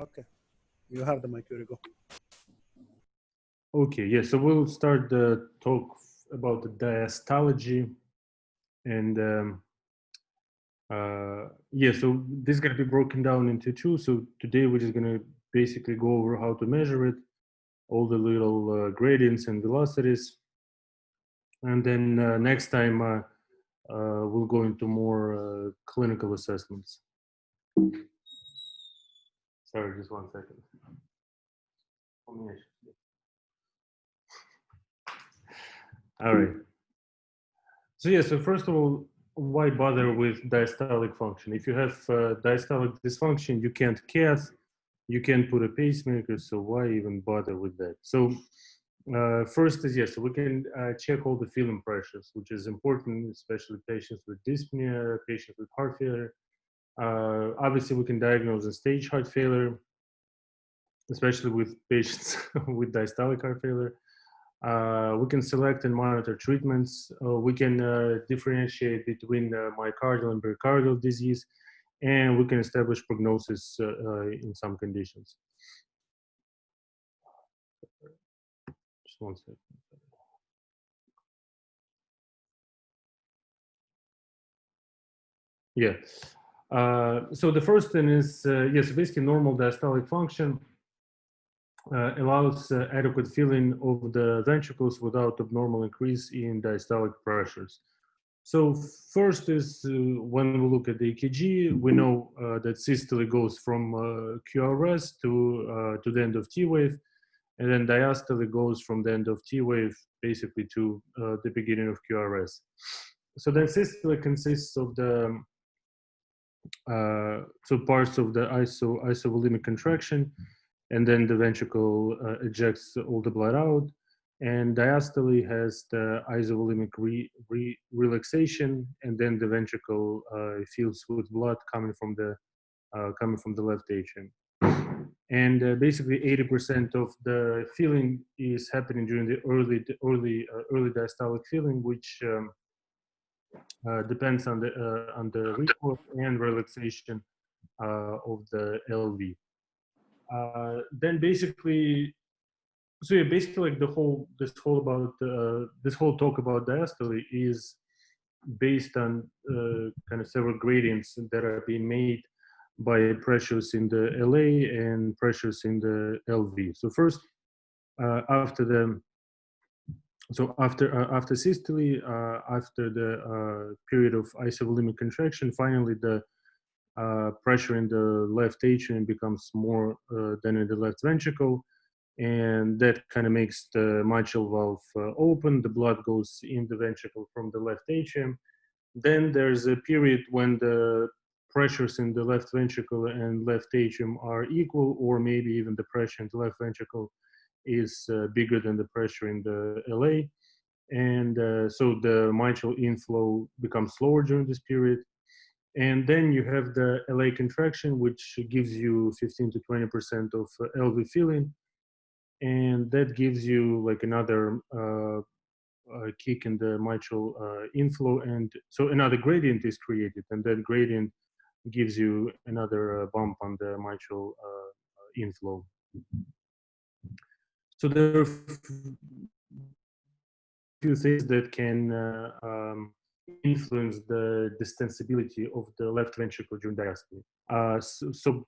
Okay, you have the mic, Yuri, go. Okay, yeah, so we'll start the talk about the diastology. And yeah, so this is going to be broken down into two. So today we're just going to basically go over how to measure it, all the little gradients and velocities. And then next time we'll go into more clinical assessments. Sorry, just 1 second. All right. So yeah, so first of all, why bother with diastolic function? If you have diastolic dysfunction, you can't cath, you can't put a pacemaker, so why even bother with that? So first is yes, so we can check all the feeling pressures, which is important, especially patients with dyspnea, patients with heart failure. Obviously, we can diagnose a stage heart failure, especially with patients with diastolic heart failure. We can select and monitor treatments. We can differentiate between myocardial and pericardial disease, and we can establish prognosis in some conditions. Just 1 second. Yeah. So the first thing is, yes, basically normal diastolic function allows adequate filling of the ventricles without abnormal increase in diastolic pressures. So first is when we look at the EKG, we know that systole goes from QRS to the end of T wave, and then diastole goes from the end of T wave basically to the beginning of QRS. So then systole consists of the so parts of the isovolemic contraction, and then the ventricle ejects all the blood out. And diastole has the isovolemic relaxation, and then the ventricle fills with blood coming from the left atrium. And basically, 80% of the filling is happening during the early diastolic filling, which depends on the recoil and relaxation of the LV. Then basically, so yeah, basically like this whole talk about diastole is based on kind of several gradients that are being made by pressures in the LA and pressures in the LV. So first, after the after systole, after the period of isovolemic contraction, finally the pressure in the left atrium becomes more than in the left ventricle, and that kind of makes the mitral valve open. The blood goes in the ventricle from the left atrium. Then there's a period when the pressures in the left ventricle and left atrium are equal, or maybe even the pressure in the left ventricle is bigger than the pressure in the LA. And so the mitral inflow becomes slower during this period. And then you have the LA contraction, which gives you 15 to 20% of LV filling. And that gives you like another kick in the mitral inflow. And so another gradient is created, and that gradient gives you another bump on the mitral inflow. So there are few things that can influence the distensibility of the left ventricle during diastole. So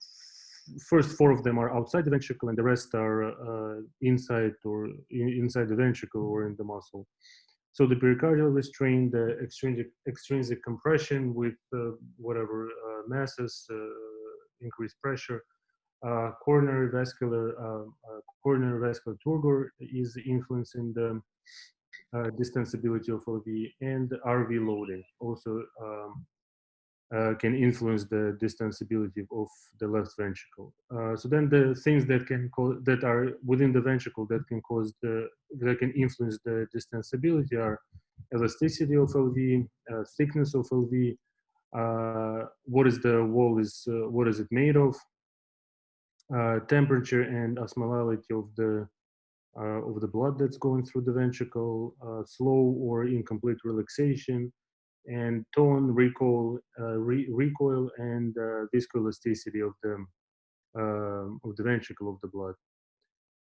first four of them are outside the ventricle, and the rest are inside inside the ventricle or in the muscle. So the pericardial restraint, the extrinsic compression with whatever masses, increased pressure, coronary vascular turgor is influencing the distensibility of LV, and RV loading also can influence the distensibility of the left ventricle. So then the things that can cause, that are within the ventricle that can influence the distensibility are elasticity of LV, thickness of LV, what is the wall what is it made of, temperature and osmolality of the blood that's going through the ventricle, slow or incomplete relaxation, and tone, recoil, and viscoelasticity of the ventricle of the blood.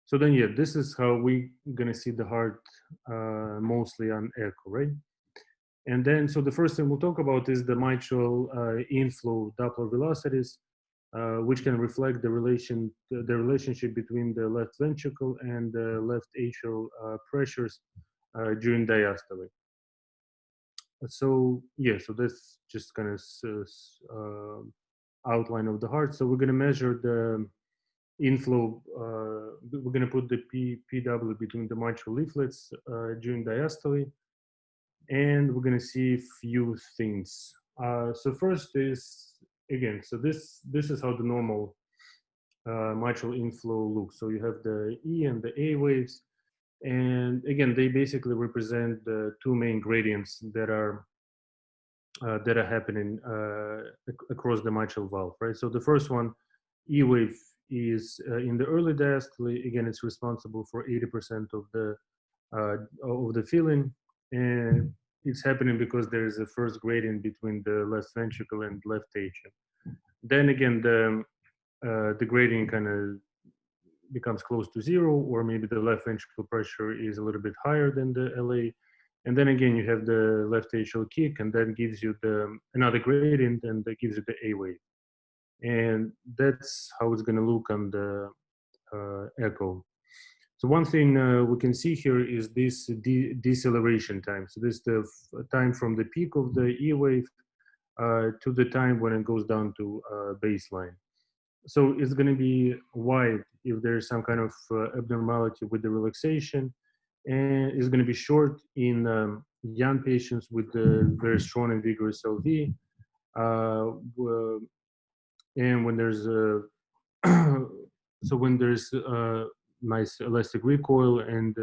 So then, yeah, this is how we gonna see the heart mostly on echo, right? And then, so the first thing we'll talk about is the mitral inflow Doppler velocities, which can reflect the relationship between the left ventricle and the left atrial pressures during diastole. So yeah, so that's just kind of outline of the heart. So we're going to measure the inflow. We're going to put the PW between the mitral leaflets during diastole, and we're going to see a few things. So first is, again, so this is how the normal mitral inflow looks. So you have the E and the A waves, and again, they basically represent the two main gradients that are happening across the mitral valve, right? So the first one, E wave, is in the early diastole. Again, it's responsible for 80% of the filling, and it's happening because there is a first gradient between the left ventricle and left atrium. Then again, the gradient kind of becomes close to zero, or maybe the left ventricle pressure is a little bit higher than the LA. And then again, you have the left atrial kick, and that gives you another gradient, and that gives you the A wave. And that's how it's going to look on the echo. So one thing we can see here is this deceleration time. So this is the time from the peak of the E wave to the time when it goes down to baseline. So it's going to be wide if there's some kind of abnormality with the relaxation, and it's going to be short in young patients with very strong and vigorous LV. And when there's so when there's nice elastic recoil and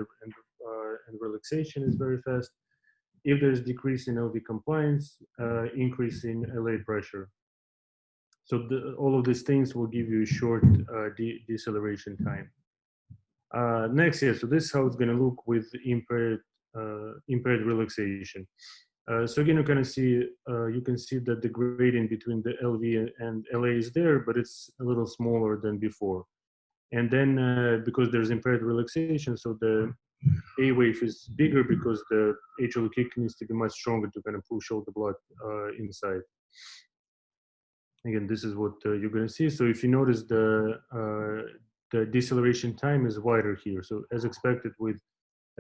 relaxation is very fast. If there's decrease in LV compliance, increase in LA pressure. So all of these things will give you a short deceleration time. Next, yeah, so this is how it's going to look with impaired relaxation. So again, you can see that the gradient between the LV and LA is there, but it's a little smaller than before. And then because there's impaired relaxation, so the A wave is bigger because the atrial kick needs to be much stronger to kind of push all the blood inside. Again, this is what you're going to see. So if you notice, the deceleration time is wider here. So as expected with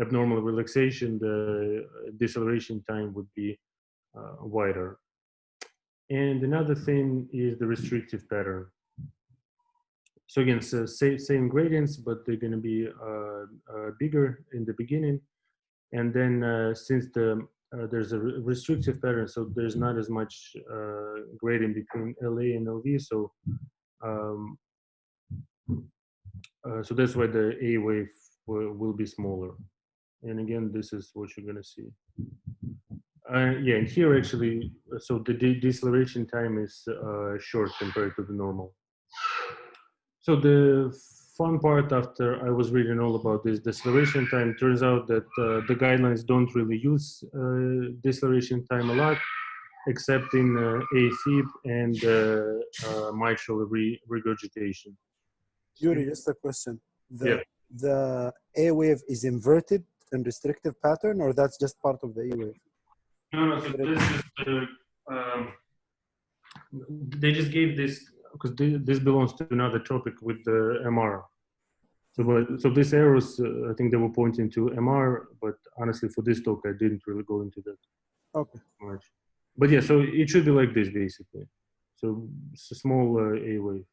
abnormal relaxation, the deceleration time would be wider. And another thing is the restrictive pattern. So again, so same gradients, but they're going to be bigger in the beginning. And then since there's a restrictive pattern, so there's not as much gradient between LA and LV. So so that's why the A wave will be smaller. And again, this is what you're going to see. Yeah, and here actually, so the deceleration time is short compared to the normal. So the fun part after I was reading all about this deceleration time, turns out that the guidelines don't really use deceleration time a lot, except in AFib and mitral regurgitation. Yuri, just a question. Yeah. The A wave is inverted in restrictive pattern, or that's just part of the E wave? No, so this is they just gave this because this belongs to another topic with the MR. So this arrows, I think they were pointing to MR, but honestly, for this talk, I didn't really go into that much. But yeah, so it should be like this basically. So it's a small A wave.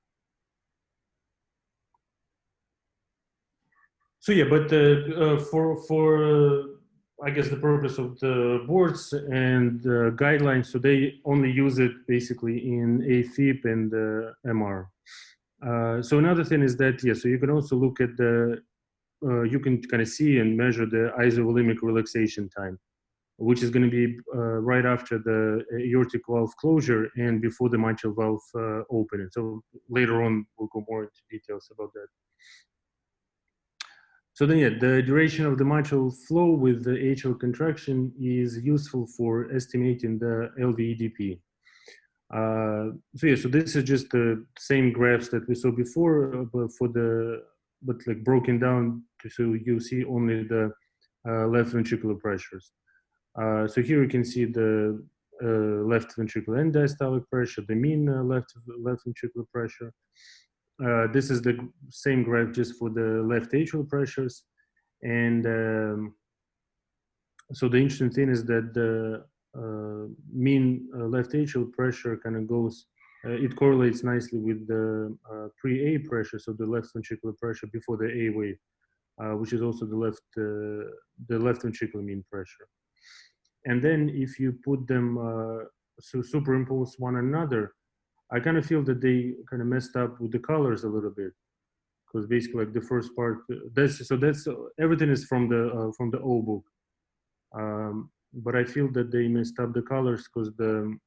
So yeah, but for I guess the purpose of the boards and guidelines, so they only use it basically in AFib and MR. So another thing is that, yeah, so you can also look at you can kind of see and measure the isovolemic relaxation time, which is going to be right after the aortic valve closure and before the mitral valve opening. So later on, we'll go more into details about that. So then, yeah, the duration of the mitral flow with the atrial contraction is useful for estimating the LVEDP. So yeah, so this is just the same graphs that we saw before, but like broken down so you see only the left ventricular pressures. So here you can see the left ventricular end diastolic pressure, the mean left ventricular pressure. This is the same graph just for the left atrial pressures, and so the interesting thing is that the mean left atrial pressure kind of goes, it correlates nicely with the pre-A pressure, so the left ventricular pressure before the A wave, which is also the left ventricular mean pressure. And then if you put them, so superimpose one another, I kind of feel that they kind of messed up with the colors a little bit, because basically like the first part, that's everything is from the O book. But I feel that they messed up the colors because the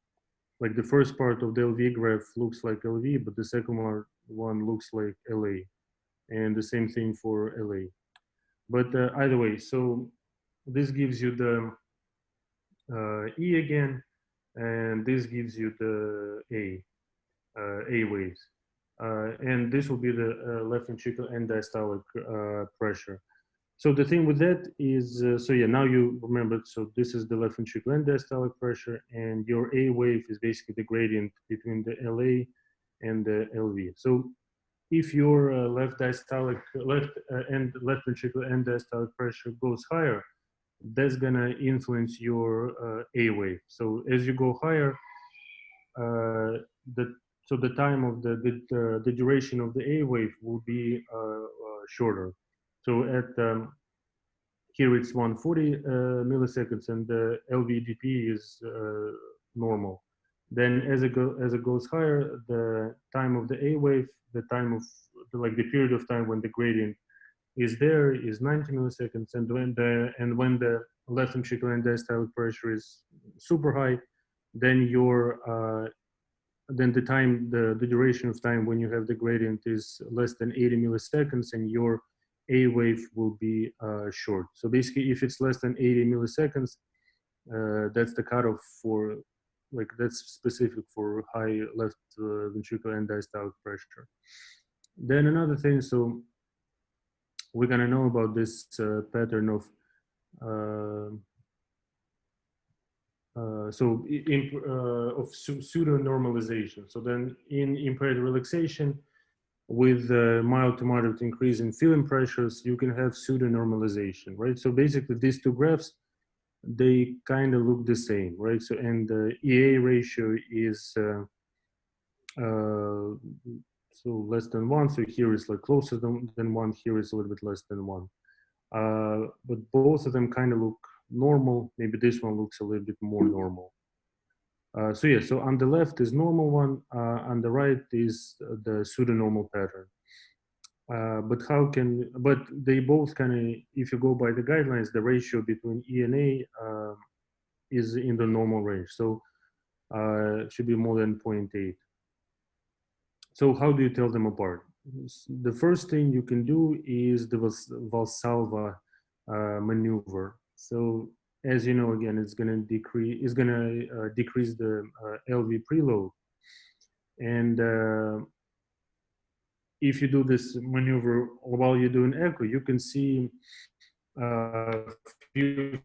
first part of the LV graph looks like LV, but the second one looks like LA, and the same thing for LA. But either way, so this gives you the E again, and this gives you the A waves, and this will be the left ventricular end diastolic pressure. So the thing with that is, so yeah, now you remember, so this is the left ventricular end diastolic pressure, and your A wave is basically the gradient between the LA and the LV. So if your left ventricular end diastolic pressure goes higher, that's gonna influence your A wave. So as you go higher, the so the time of the duration of the A wave will be shorter. So at here it's 140 milliseconds, and the LVDP is normal. Then as it goes higher, the time of the A wave, the time of the period of time when the gradient is there is 90 milliseconds, and when the left ventricular end diastolic pressure is super high, then then the duration of time when you have the gradient is less than 80 milliseconds, and your A wave will be short. So basically, if it's less than 80 milliseconds, that's the cutoff for, that's specific for high left ventricular end diastolic pressure. Then another thing, so we're gonna know about this pattern of pseudo normalization. So then in impaired relaxation with mild to moderate increase in feeling pressures, you can have pseudo normalization, right? So basically these two graphs, they kind of look the same, right? So, and the EA ratio is so less than 1. So here is like closer than 1. Here is a little bit less than 1. But both of them kind of look normal. Maybe this one looks a little bit more normal. So yeah, so on the left is normal one, on the right is the pseudo-normal pattern. But they both kind of, if you go by the guidelines, the ratio between E and A is in the normal range. So it should be more than 0.8. So how do you tell them apart? The first thing you can do is the Valsalva maneuver. So as you know, again, it's going to decrease the LV preload, and if you do this maneuver while you're doing echo, you can see a few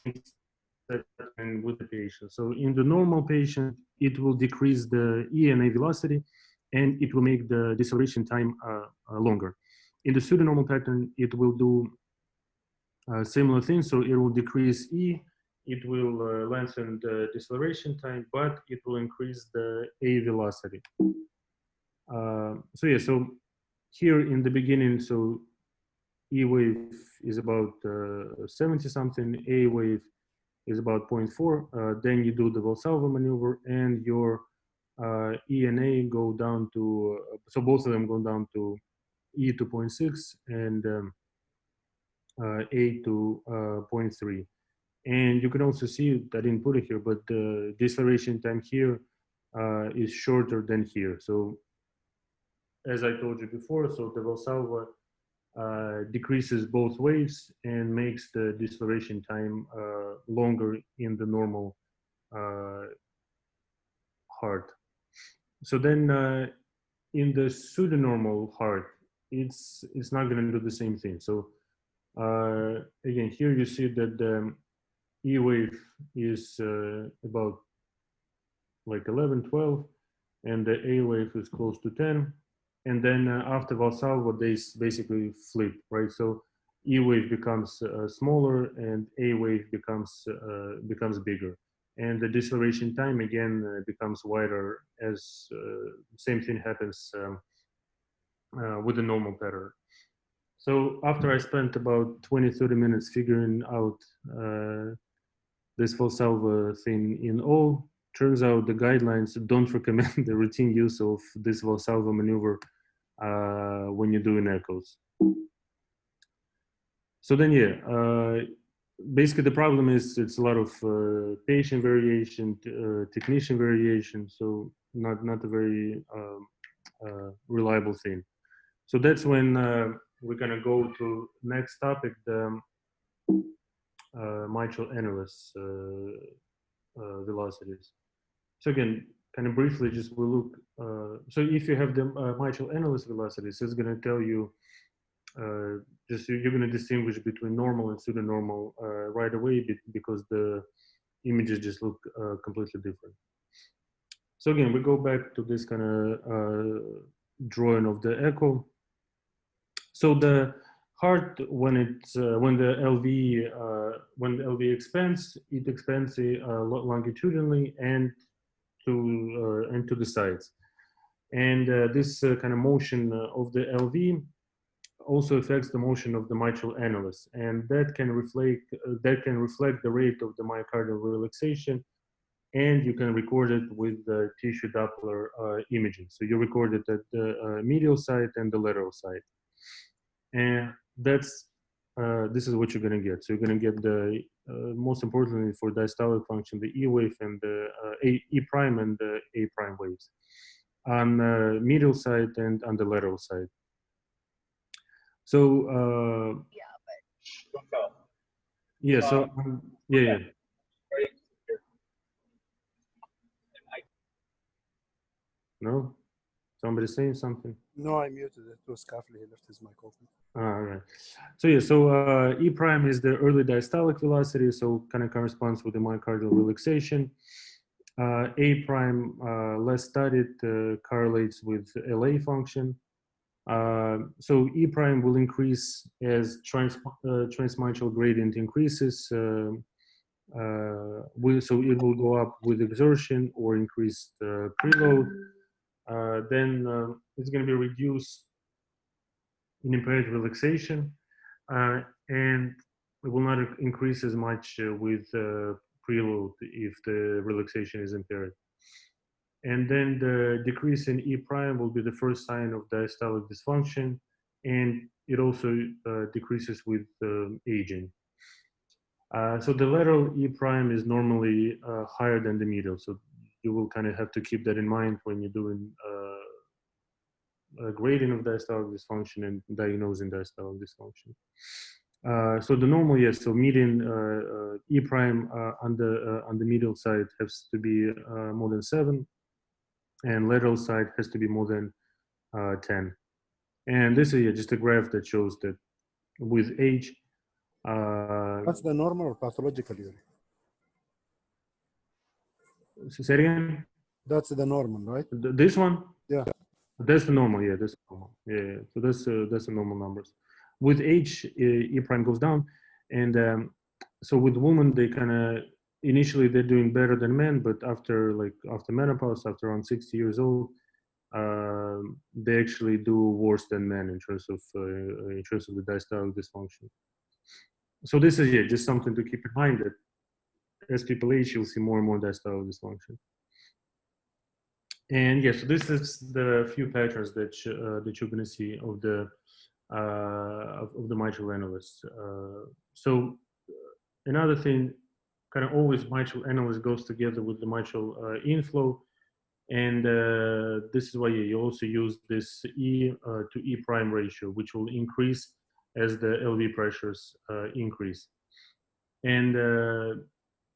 things that happen with the patient. So in the normal patient, it will decrease the ENA velocity, and it will make the deceleration time longer. In the pseudo-normal pattern, it will do similar things. So it will decrease E, it will lengthen the deceleration time, but it will increase the A velocity. So yeah, so here in the beginning, so E wave is about 70 something, A wave is about 0.4. Then you do the Valsalva maneuver, and your E and A go down to, so both of them go down to E to 0.6 and A to 0.3. And you can also see that I didn't put it here, but the deceleration time here is shorter than here. So as I told you before, so the Valsalva decreases both waves and makes the deceleration time longer in the normal heart. So then in the pseudonormal heart, it's not going to do the same thing. So again, here you see that the E wave is about like 11, 12, and the A wave is close to 10. And then after Valsalva, they basically flip, right? So E wave becomes smaller and A wave becomes bigger. And the deceleration time again becomes wider as same thing happens with the normal pattern. So after I spent about 20, 30 minutes figuring out this Valsalva thing in O, turns out the guidelines don't recommend the routine use of this Valsalva maneuver when you're doing echoes. So then, yeah, basically the problem is it's a lot of patient variation, technician variation, so not a very reliable thing. So that's when we're gonna go to next topic, the mitral annulus velocities. So again, kind of briefly, just we'll look. So if you have the mitral annulus velocities, it's going to tell you just you're going to distinguish between normal and pseudo-normal right away because the images just look completely different. So again, we go back to this kind of drawing of the echo. So the heart, when the LV expands, it expands longitudinally and to the sides. And this kind of motion of the LV also affects the motion of the mitral annulus, and that can reflect the rate of the myocardial relaxation, and you can record it with the tissue Doppler imaging. So you record it at the medial side and the lateral side, and this is what you're going to get. So you're going to get the most importantly for diastolic function, the E wave and the E prime and the A prime waves on the medial side and on the lateral side. So yeah, so yeah. No, somebody saying something. No, I muted it. It was Kafli. He left his mic open. All right. So yeah, so E prime is the early diastolic velocity, so kind of corresponds with the myocardial relaxation. A prime, less studied, correlates with LA function. So E prime will increase as transmitral gradient increases. So it will go up with exertion or increased preload. Then it's going to be reduced in impaired relaxation, and it will not increase as much with preload if the relaxation is impaired. And then the decrease in E prime will be the first sign of diastolic dysfunction, and it also decreases with aging. So the lateral E prime is normally higher than the medial, so you will kind of have to keep that in mind when you're doing grading of diastolic dysfunction and diagnosing diastolic dysfunction. So the normal, yes. So median E prime on the medial side has to be more than 7, and lateral side has to be more than 10. And this is just a graph that shows that with age. That's the normal or pathological, Yuri? Say it again? That's the normal, right? This one? Yeah. That's the normal, yeah. That's normal. Yeah. So that's the normal numbers. With age, E prime goes down, and so with women, they kind of initially they're doing better than men, but after menopause, after around 60 years old, they actually do worse than men in terms of the diastolic dysfunction. So this is just something to keep in mind that as people age, you'll see more and more diastolic dysfunction. And yeah, so this is the few patterns that you're going to see of the mitral annulus. So another thing, kind of always mitral annulus goes together with the mitral inflow, and this is why you also use this E to E prime ratio, which will increase as the LV pressures increase. And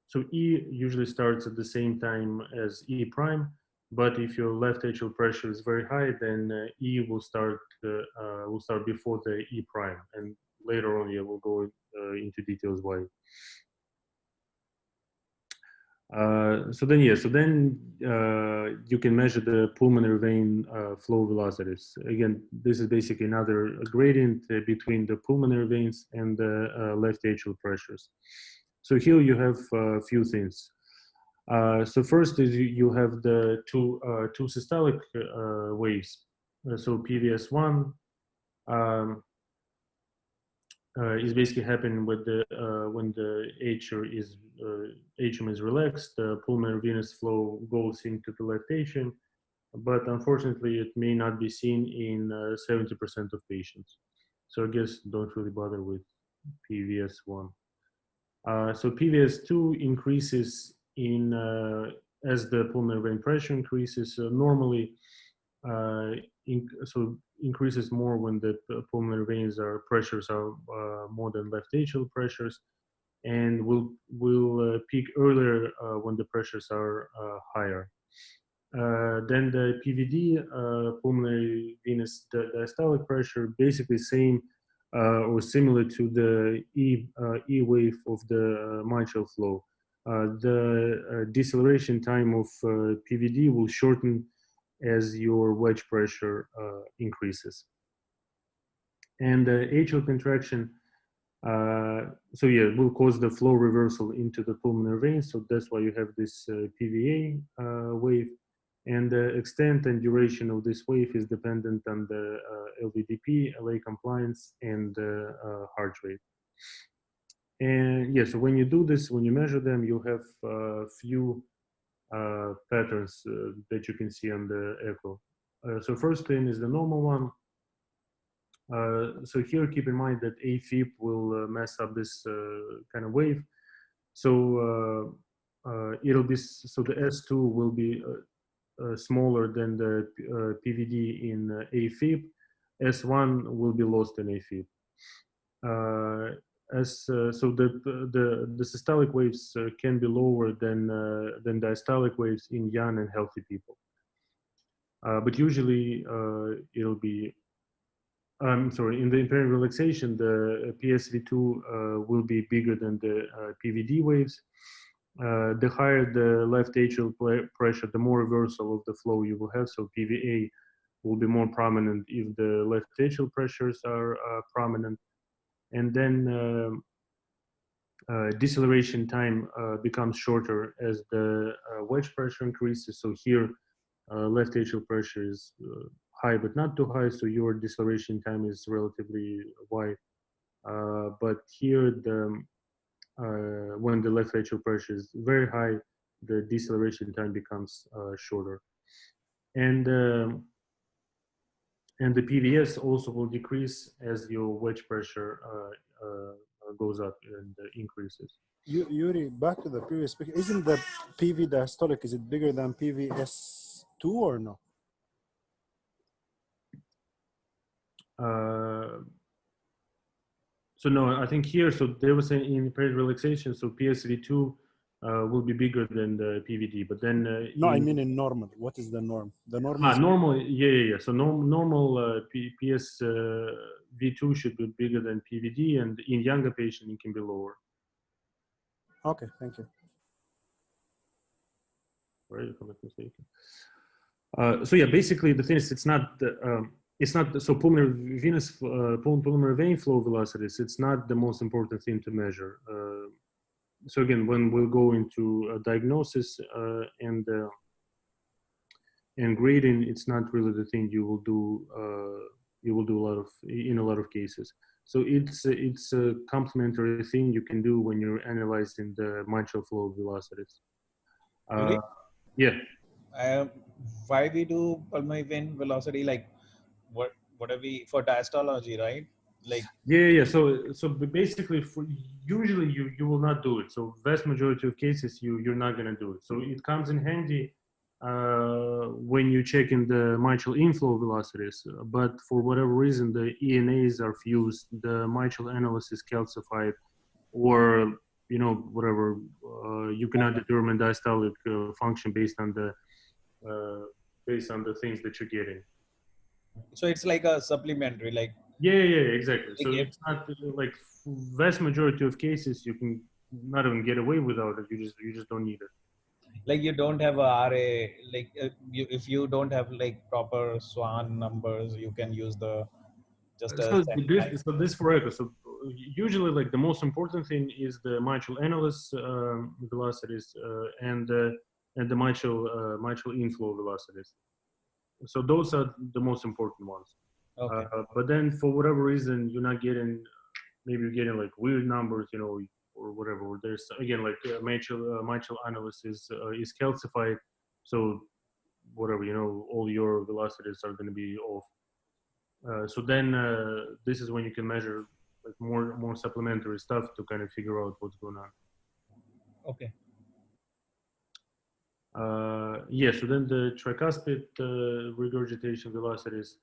so E usually starts at the same time as E prime, But if your left atrial pressure is very high, then E will start before the E prime, and later on, yeah, we'll go into details why. So then you can measure the pulmonary vein flow velocities. Again, this is basically another gradient between the pulmonary veins and the left atrial pressures. So here you have a few things. So first is you have the two systolic waves. So PVS1 um, is basically happening with the when the atrium is relaxed, the pulmonary venous flow goes into the left atrium, but unfortunately it may not be seen in 70% of patients. So I guess don't really bother with PVS1. So PVS2 increases in as the pulmonary vein pressure increases. Normally, so increases more when the pulmonary veins pressures are more than left atrial pressures, and will peak earlier when the pressures are higher. Then the PVD, pulmonary venous diastolic pressure, basically same or similar to the E wave of the mitral flow. The deceleration time of PVD will shorten as your wedge pressure increases. And the atrial contraction, so yeah, will cause the flow reversal into the pulmonary veins. So that's why you have this PVA wave. And the extent and duration of this wave is dependent on the LVDP, LA compliance, and heart rate. And yeah, so when you do this, when you measure them, you have a few patterns that you can see on the echo. So first thing is the normal one. So here, keep in mind that AFib will mess up this kind of wave. So it'll be, so the S2 will be smaller than the PVD in AFib. S1 will be lost in AFib. So the systolic waves can be lower than diastolic waves in young and healthy people. But usually it'll be, I'm sorry, in the impaired relaxation, the PSV2 will be bigger than the PVD waves. The higher the left atrial pressure, the more reversal of the flow you will have. So PVA will be more prominent if the left atrial pressures are prominent. And then deceleration time becomes shorter as the wedge pressure increases. So here, left atrial pressure is high but not too high, so your deceleration time is relatively wide. But here, when the left atrial pressure is very high, the deceleration time becomes shorter. And the PVS also will decrease as your wedge pressure goes up and increases. Yuri, back to the previous speaker. Isn't the PV diastolic, is it bigger than PVS2 or no? So no, I think here, so there was an impaired relaxation, so PSV2 will be bigger than the PVD, but then no, I mean in normal. What is the norm? The norm is normal, yeah. So normal PSV2 should be bigger than PVD, and in younger patient it can be lower. Okay, thank you. Right, if I'm not mistaken. So yeah, basically the thing is, it's not so pulmonary venous pulmonary vein flow velocities. It's not the most important thing to measure. So again, when we'll go into a diagnosis and grading, it's not really the thing you will do. You will do in a lot of cases. So it's a complementary thing you can do when you're analyzing the mitral flow velocities. Yeah. Why we do pulmonary vein velocity? Like, what are we for diastology, right? Like, yeah. So basically, usually you will not do it. So vast majority of cases you're not gonna do it. So it comes in handy when you're checking the mitral inflow velocities. But for whatever reason, the ENAs are fused, the mitral annulus is calcified, or whatever, you cannot determine diastolic function based on the based on the things that you're getting. So it's like a supplementary, like Yeah, exactly. they So give, it's not like vast majority of cases you can not even get away without it. You just don't need it. like you don't have a RA, like if you don't have like proper SWAN numbers, you can use the just a centralized. So this for echo. So usually, like the most important thing is the mitral annulus velocities and the mitral inflow velocities. So those are the most important ones. Okay. But then for whatever reason you're not getting, maybe you're getting like weird numbers, you know, or whatever. Or there's again like mitral annulus is calcified, so whatever, you know, all your velocities are going to be off. So then this is when you can measure like more supplementary stuff to kind of figure out what's going on. Okay. Yeah, so then the tricuspid regurgitation velocities.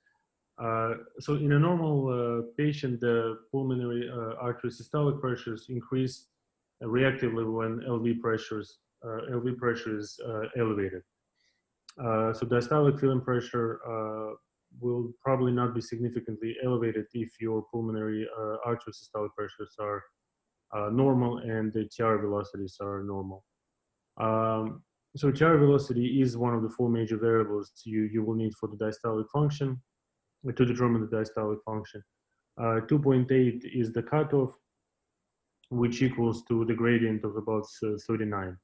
So in a normal patient, the pulmonary artery systolic pressures increase reactively when LV pressure is elevated. So diastolic filling pressure will probably not be significantly elevated if your pulmonary artery systolic pressures are normal and the TR velocities are normal. So TR velocity is one of the four major variables you will need for the diastolic function to determine the diastolic function. 2.8 is the cutoff, which equals to the gradient of about 39.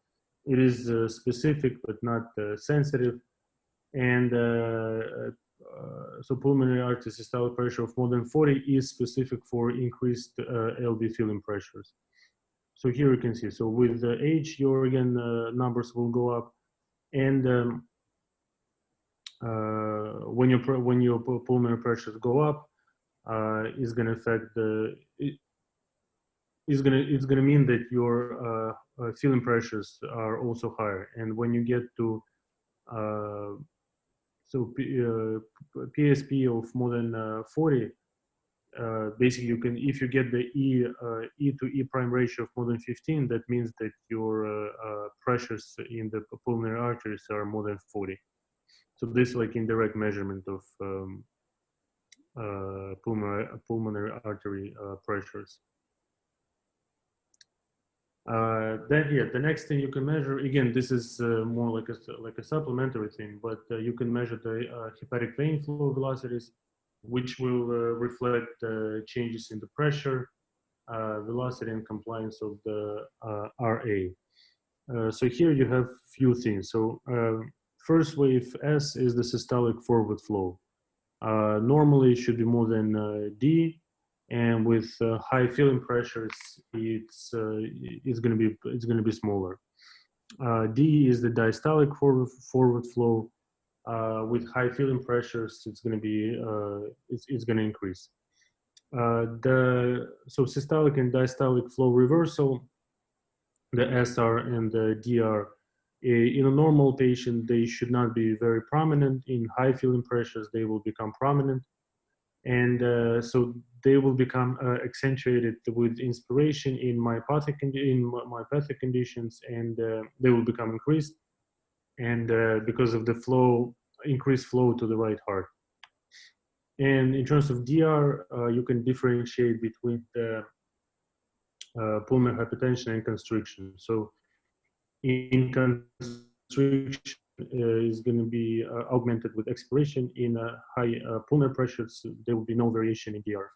It is specific but not sensitive, and so pulmonary artery systolic pressure of more than 40 is specific for increased LV filling pressures. So here you can see, so with age, your again numbers will go up, and when your pulmonary pressures go up, is going to affect it's going to mean that your filling pressures are also higher, and when you get to PSP of more than 40, basically you can, if you get the E to E prime ratio of more than 15, that means that your pressures in the pulmonary arteries are more than 40. So this is like indirect measurement of pulmonary artery pressures. Then yeah, the next thing you can measure, again, this is more like a supplementary thing, but you can measure the hepatic vein flow velocities, which will reflect changes in the pressure, velocity, and compliance of the RA. So here you have few things. So first wave S is the systolic forward flow. Normally it should be more than D, and with high filling pressures, it's going to be smaller. D is the diastolic forward flow. With high filling pressures, it's going to be it's going to increase. So systolic and diastolic flow reversal, the SR and the DR. In a normal patient, they should not be very prominent. In high filling pressures, they will become prominent, and so they will become accentuated with inspiration in myopathic conditions, and they will become increased, and because of the increased flow to the right heart. And in terms of DR, you can differentiate between the pulmonary hypertension and constriction. So in constriction is going to be augmented with expiration. In high pulmonary pressures, there will be no variation in DR.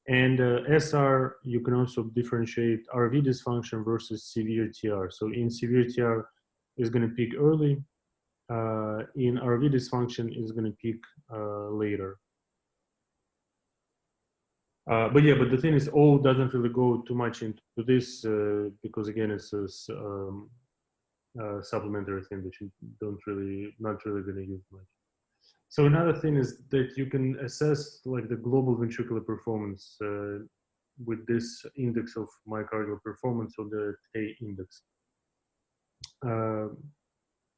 And SR, you can also differentiate RV dysfunction versus severe TR. So in severe TR, is going to peak early. In RV dysfunction, is going to peak later. But the thing is, all doesn't really go too much into this because again, it's a supplementary thing that you not really going to use much. So another thing is that you can assess like the global ventricular performance with this index of myocardial performance, or the TAE index.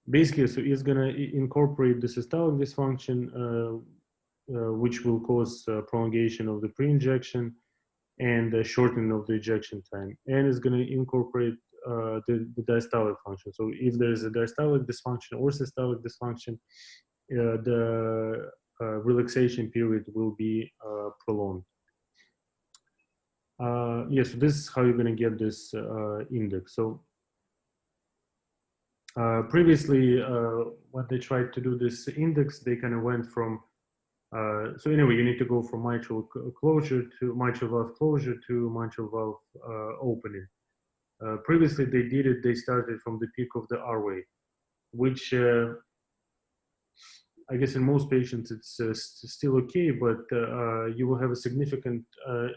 Basically, so it's going to incorporate the systolic dysfunction, which will cause prolongation of the pre-injection and the shortening of the ejection time, and it's going to incorporate the diastolic function. So if there's a diastolic dysfunction or systolic dysfunction, the relaxation period will be prolonged. Yeah, so this is how you're going to get this index. So previously, when they tried to do this index, they kind of went from so anyway, you need to go from mitral closure to mitral valve closure to mitral valve opening. Previously, they did it. They started from the peak of the R-wave, which I guess in most patients it's still okay, but you will have a significant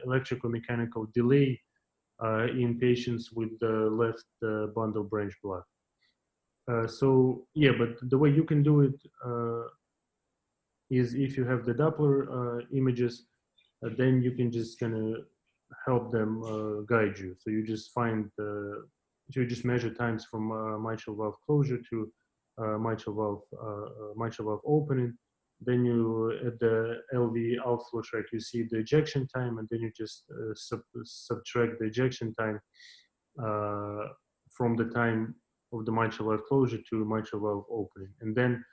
electrical mechanical delay in patients with the left bundle branch block. So yeah, but the way you can do it is if you have the Doppler images, then you can just kind of help them guide you. So you just find, you just measure times from mitral valve closure to mitral valve opening. Then you, at the LV outflow track, you see the ejection time, and then you just subtract the ejection time from the time of the mitral valve closure to mitral valve opening. And then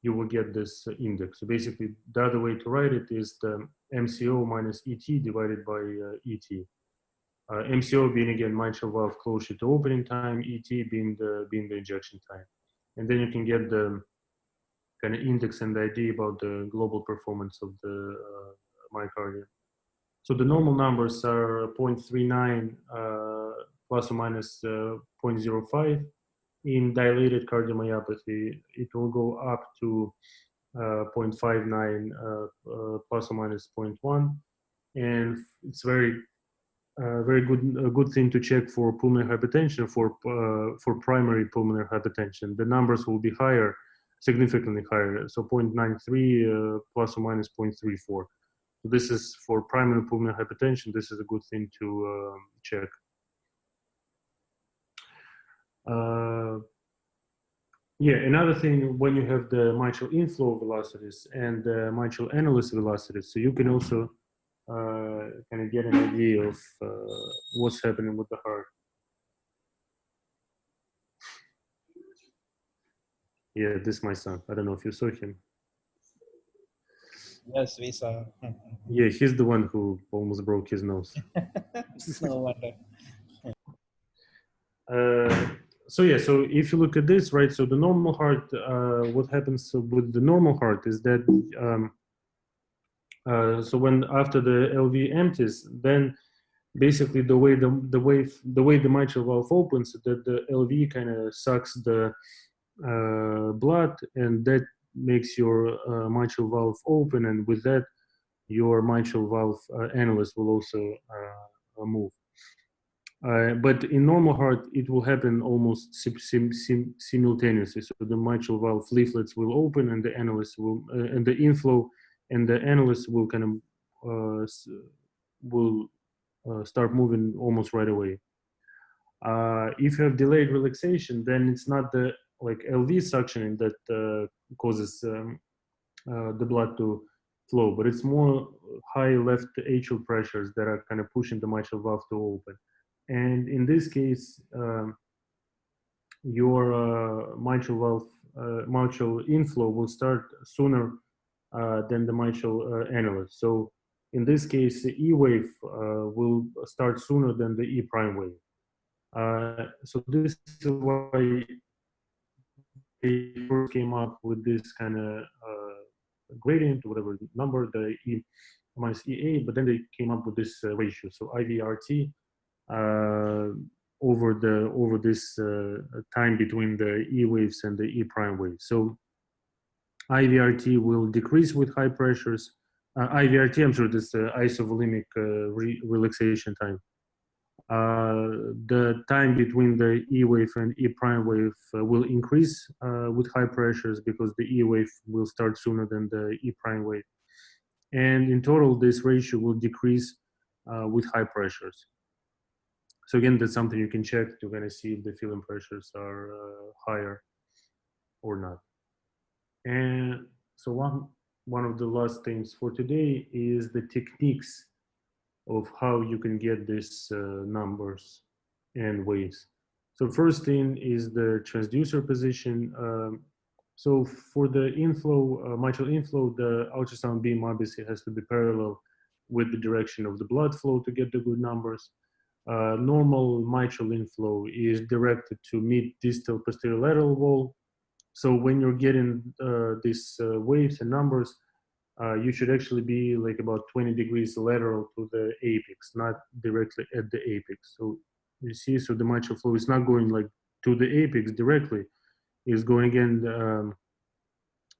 you will get this index. So basically, the other way to write it is the MCO minus ET divided by ET. MCO being again mitral valve closure to opening time, ET being the ejection time, and then you can get the kind of index and the idea about the global performance of the myocardium. So the normal numbers are 0.39 plus or minus 0.05. In dilated cardiomyopathy, it will go up to 0.59 plus or minus 0.1, and it's very a good thing to check for pulmonary hypertension. For primary pulmonary hypertension, the numbers will be higher, significantly higher. So 0.93 plus or minus 0.34. So this is for primary pulmonary hypertension. This is a good thing to check. Yeah, another thing, when you have the mitral inflow velocities and the mitral annulus velocities, so you can also kind of get an idea of what's happening with the heart. Yeah, this is my son. I don't know if you saw him. Yes, we saw. Yeah, he's the one who almost broke his nose. No wonder. So yeah, so if you look at this, right, so the normal heart, what happens with the normal heart is that so when after the LV empties, then basically the way the mitral valve opens, that the LV kind of sucks the blood, and that makes your mitral valve open, and with that your mitral valve annulus will also move. But in normal heart, it will happen almost simultaneously. So the mitral valve leaflets will open, and the annulus will, and the inflow and the annulus will kind of start moving almost right away. If you have delayed relaxation, then it's not the like LV suctioning that causes the blood to flow, but it's more high left atrial pressures that are kind of pushing the mitral valve to open. And in this case, your mitral inflow will start sooner than the mitral annulus. So in this case, the E wave will start sooner than the E prime wave. So this is why they first came up with this kind of gradient, whatever number, the E minus EA, but then they came up with this ratio. So IVRT over this time between the E waves and the E prime waves. So IVRT will decrease with high pressures. IVRT, I'm sure this isovolemic relaxation time. The time between the E wave and E prime wave will increase with high pressures because the E wave will start sooner than the E prime wave. And in total, this ratio will decrease with high pressures. So again, that's something you can check to kind of see if the filling pressures are higher or not. And so one of the last things for today is the techniques of how you can get these numbers. and waves. So first thing is the transducer position. So for the inflow, mitral inflow, the ultrasound beam obviously has to be parallel with the direction of the blood flow to get the good numbers. Normal mitral inflow is directed to mid-distal posterior lateral wall. So when you're getting these waves and numbers, you should actually be like about 20 degrees lateral to the apex, not directly at the apex. So you see, so the mitral flow is not going like to the apex directly, it's going again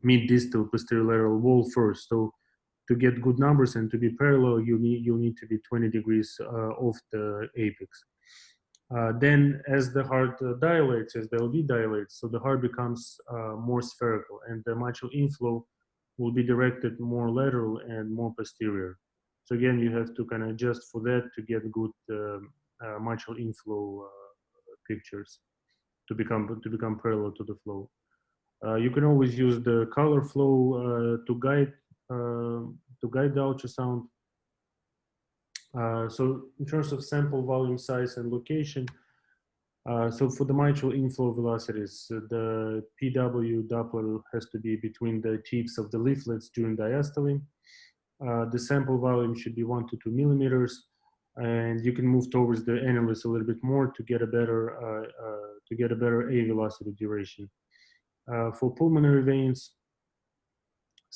mid-distal posterior lateral wall first. So to get good numbers and to be parallel, you need to be 20 degrees off the apex. Then as the heart dilates, as the LV dilates, so the heart becomes more spherical and the mitral inflow will be directed more lateral and more posterior. So again, you have to kind of adjust for that to get good mitral inflow pictures to become parallel to the flow. You can always use the color flow to guide the ultrasound. So in terms of sample volume size and location, so for the mitral inflow velocities, the PW Doppler has to be between the tips of the leaflets during diastole. The sample volume should be 1 to 2 millimeters, and you can move towards the annulus a little bit more to get a better A velocity duration. For pulmonary veins,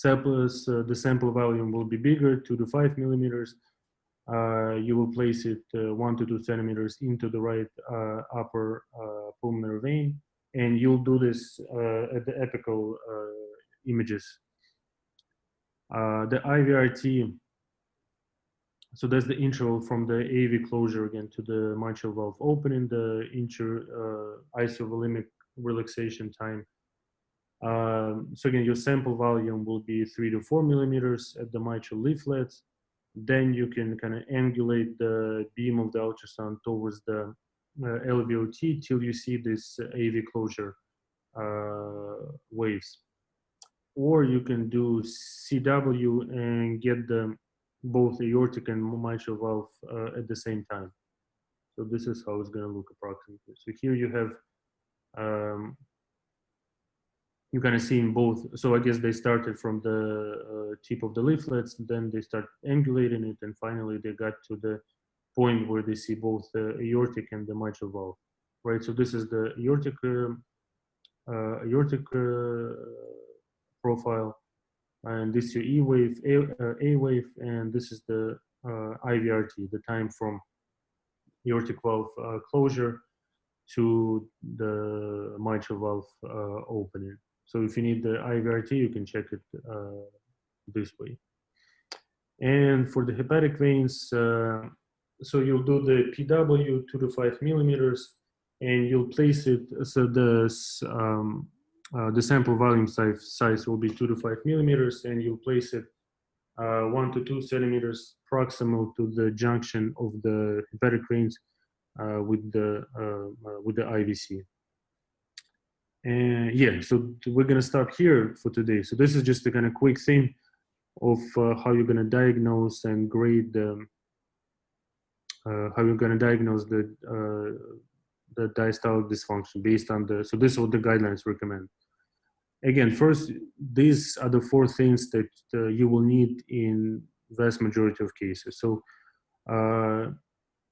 the sample volume will be bigger, 2 to 5 millimeters. You will place it 1 to 2 centimeters into the right upper pulmonary vein, and you'll do this at the apical images. The IVRT, so that's the interval from the AV closure again to the mitral valve opening, the isovolemic relaxation time. So again, your sample volume will be 3 to 4 millimeters at the mitral leaflets. Then you can kind of angulate the beam of the ultrasound towards the LVOT till you see this AV closure waves. Or you can do CW and get the both aortic and mitral valve at the same time. So this is how it's going to look approximately. So here you have you kind of see in both. So I guess they started from the tip of the leaflets, then they start angulating it, and finally they got to the point where they see both the aortic and the mitral valve, right? So this is the aortic profile, and this is your E wave, A wave, and this is the IVRT, the time from aortic valve closure to the mitral valve opening. So if you need the IVRT, you can check it this way. And for the hepatic veins, so you'll do the PW 2 to 5 millimeters, and you'll place it. So the sample volume size will be 2 to 5 millimeters, and you'll place it 1 to 2 centimeters proximal to the junction of the hepatic veins with the IVC. And yeah, so we're gonna stop here for today. So this is just a kind of quick thing of how you're gonna diagnose and grade how you're gonna diagnose the diastolic dysfunction based on the. So this is what the guidelines recommend. Again, first, these are the 4 things that you will need in vast majority of cases. So the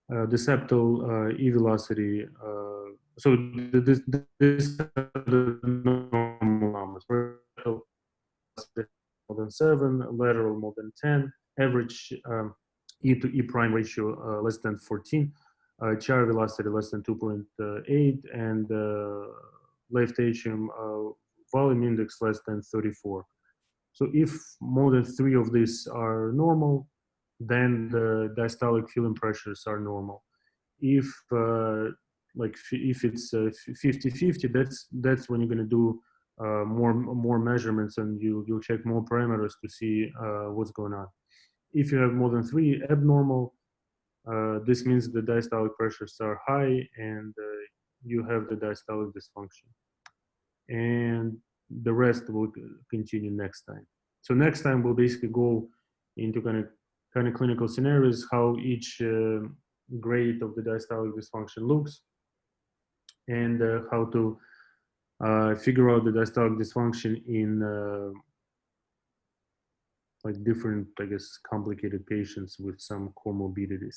septal E velocity. So this are the normal numbers. More than 7, lateral more than 10, average E to E prime ratio less than 14, CR velocity less than 2.8, and left atrium volume index less than 34. So if more than 3 of these are normal, then the diastolic filling pressures are normal. If if it's 50-50, that's when you're going to do more measurements, and you'll check more parameters to see what's going on. If you have more than 3 abnormal, this means the diastolic pressures are high and you have the diastolic dysfunction. And the rest will continue next time. So next time we'll basically go into kind of clinical scenarios, how each grade of the diastolic dysfunction looks, and how to figure out the diastolic dysfunction in like different, I guess, complicated patients with some comorbidities.